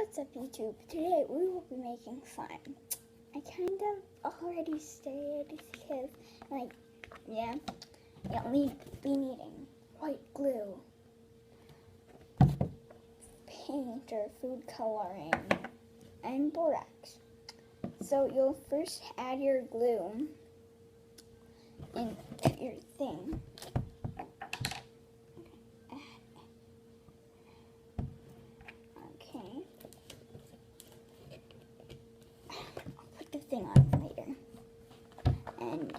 What's up, YouTube? Today we will be making slime. I kind of already started because, you'll be needing white glue, paint or food coloring, and borax. So you'll first add your glue into your thing. Okay. I'll put the thing on later. And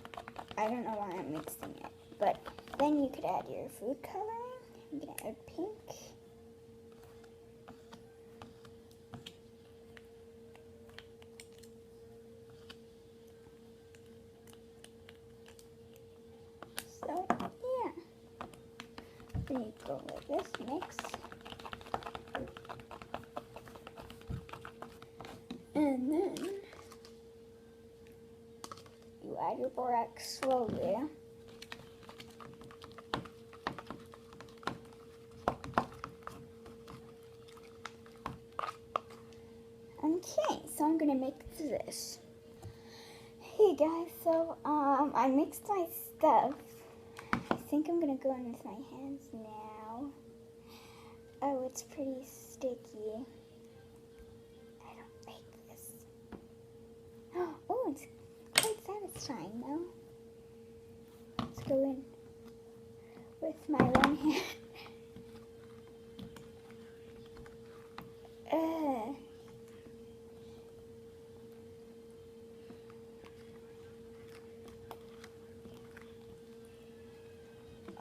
I don't know why I'm mixing it, but then you could add your food coloring. You can add pink. So, yeah. Then you go like this, mix. And then you add your borax slowly. Okay, so I'm gonna mix this. Hey guys, so I mixed my stuff. I think I'm gonna go in with my hands now. Oh, it's pretty sticky. I don't like this. Oh, it's quite satisfying though. Let's go in with my one hand.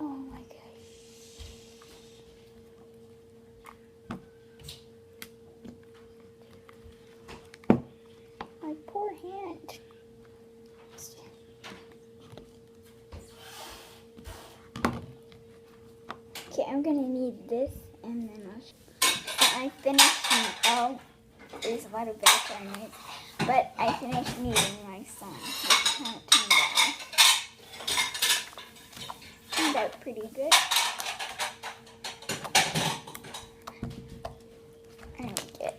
Oh my gosh. My poor hand. Okay, I'm gonna need this and then I finished there's a lot of background noise, but I finished kneading my slime. This is how it turned out. Turned out pretty good. I like it.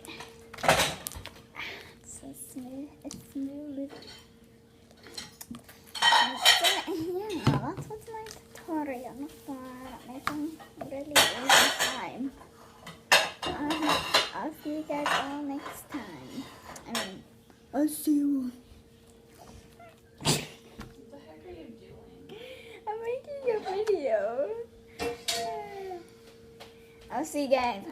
It's so smooth. It's smooth. Yeah, that was my tutorial for making really easy slime. I'll see you guys all next time. I'll see you. What the heck are you doing? I'm making a video. I'll see you guys.